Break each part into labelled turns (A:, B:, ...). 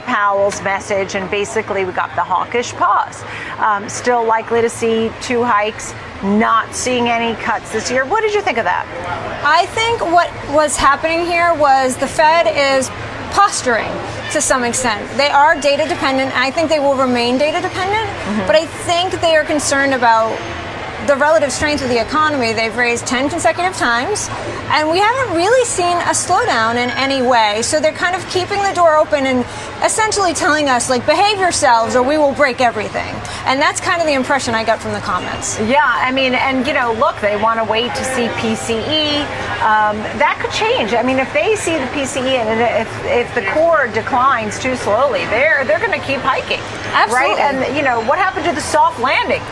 A: Powell's message, and basically we got the hawkish pause. Still likely to see 2 hikes, not seeing any cuts this year. What did you think of that?
B: I think what was happening here was the Fed is posturing to some extent. They are data dependent, and I think they will remain data dependent, but I think they are concerned about the relative strength of the economy. They've raised 10 consecutive times, and we haven't really seen a slowdown in any way. So they're kind of keeping the door open and essentially telling us, like, behave yourselves or we will break everything. And that's kind of the impression I got from the comments.
A: Yeah, I mean, and look, they want to wait to see PCE. That could change. I mean, if they see the PCE and if the core declines too slowly, they're going to keep hiking.
B: Absolutely.
A: Right? And, what happened to the soft landing?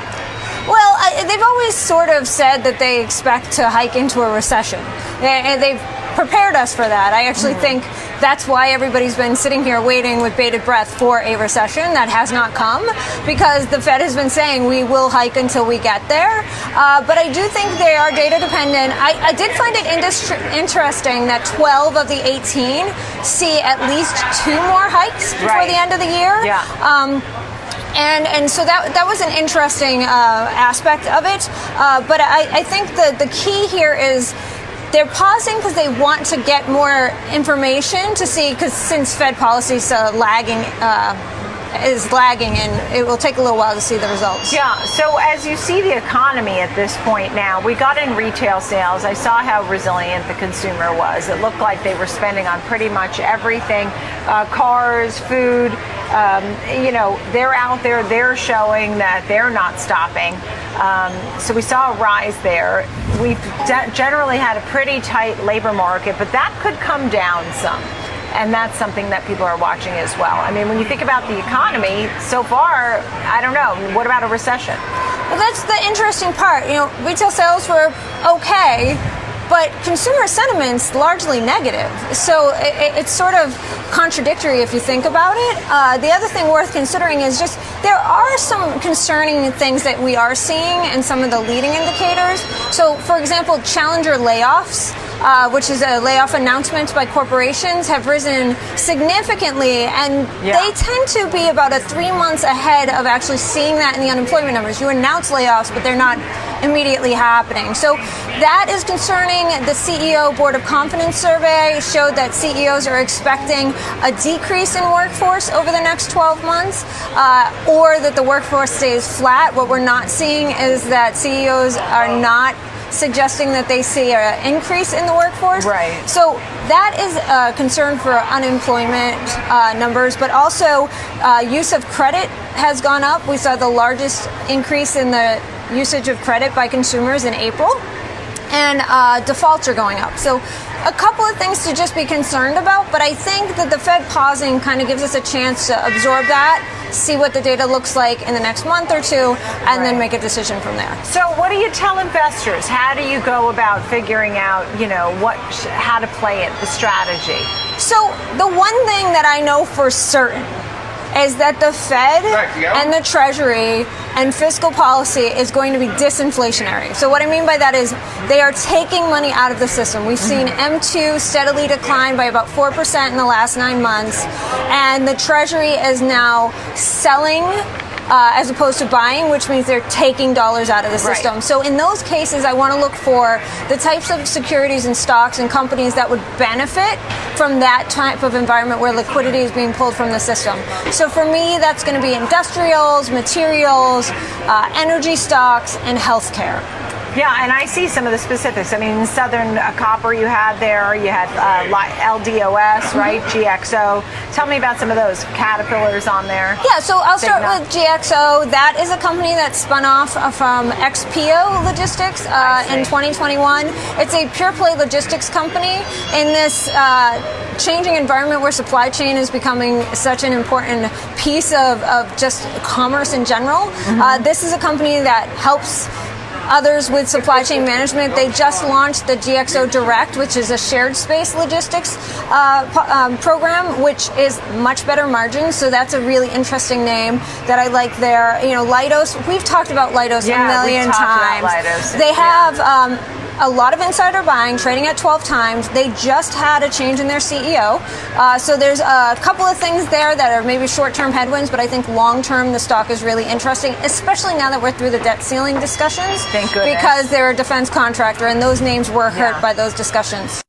B: Well, they've always sort of said that they expect to hike into a recession. They've prepared us for that. I actually think that's why everybody's been sitting here waiting with bated breath for a recession that has not come, because the Fed has been saying we will hike until we get there. But I do think they are data dependent. I did find it interesting that 12 of the 18 see at least 2 more hikes before the end of the year.
A: Yeah.
B: And so that was an interesting aspect of it. But I think the key here is they're pausing because they want to get more information to see, because since Fed policy is lagging, and it will take a little while to see the results.
A: Yeah, so as you see the economy at this point now, we got in retail sales. I saw how resilient the consumer was. It looked like they were spending on pretty much everything, cars, food. They're out there, they're showing that they're not stopping. So we saw a rise there. We've generally had a pretty tight labor market, but that could come down some. And that's something that people are watching as well. I mean, when you think about the economy, so far, I don't know, what about a recession?
B: Well, that's the interesting part. Retail sales were okay, but consumer sentiment's largely negative. So it's sort of contradictory if you think about it. The other thing worth considering is just there are some concerning things that we are seeing in some of the leading indicators. So, for example, challenger layoffs, which is a layoff announcement by corporations, have risen significantly, and they tend to be about 3 months ahead of actually seeing that in the unemployment numbers. You announce layoffs, but they're not immediately happening. So that is concerning. The CEO Board of Confidence survey showed that CEOs are expecting a decrease in workforce over the next 12 months, or that the workforce stays flat. What we're not seeing is that CEOs are not suggesting that they see an increase in the workforce.
A: Right.
B: So that is a concern for unemployment numbers, but also use of credit has gone up. We saw the largest increase in the usage of credit by consumers in April, and defaults are going up. So a couple of things to just be concerned about, but I think that the Fed pausing kind of gives us a chance to absorb that, see what the data looks like in the next month or two, and then make a decision from there.
A: So what do you tell investors? How do you go about figuring out, how to play it, the strategy?
B: So the one thing that I know for certain is that the Fed and the Treasury and fiscal policy is going to be disinflationary. So what I mean by that is they are taking money out of the system. We've seen M2 steadily decline by about 4% in the last 9 months, and the Treasury is now selling as opposed to buying, which means they're taking dollars out of the system. Right. So in those cases, I want to look for the types of securities and stocks and companies that would benefit from that type of environment where liquidity is being pulled from the system. So for me, that's going to be industrials, materials, energy stocks, and healthcare.
A: Yeah, and I see some of the specifics. I mean, Southern Copper you had there, you had LDOS, right? GXO. Tell me about some of those Caterpillars on there.
B: Yeah, so I'll start with GXO. That is a company that spun off from XPO Logistics in 2021. It's a pure play logistics company in this changing environment where supply chain is becoming such an important piece of just commerce in general. This is a company that helps others with supply chain management. They just launched the GXO Direct, which is a shared space logistics program, which is much better margins. So that's a really interesting name that I like there. Leidos, we've talked about Leidos a million times.
A: Leidos.
B: They have a lot of insider buying, trading at 12 times. They just had a change in their CEO. So there's a couple of things there that are maybe short-term headwinds, but I think long-term the stock is really interesting, especially now that we're through the debt ceiling discussions.
A: Thank goodness.
B: Because they're a defense contractor, and those names were hurt by those discussions.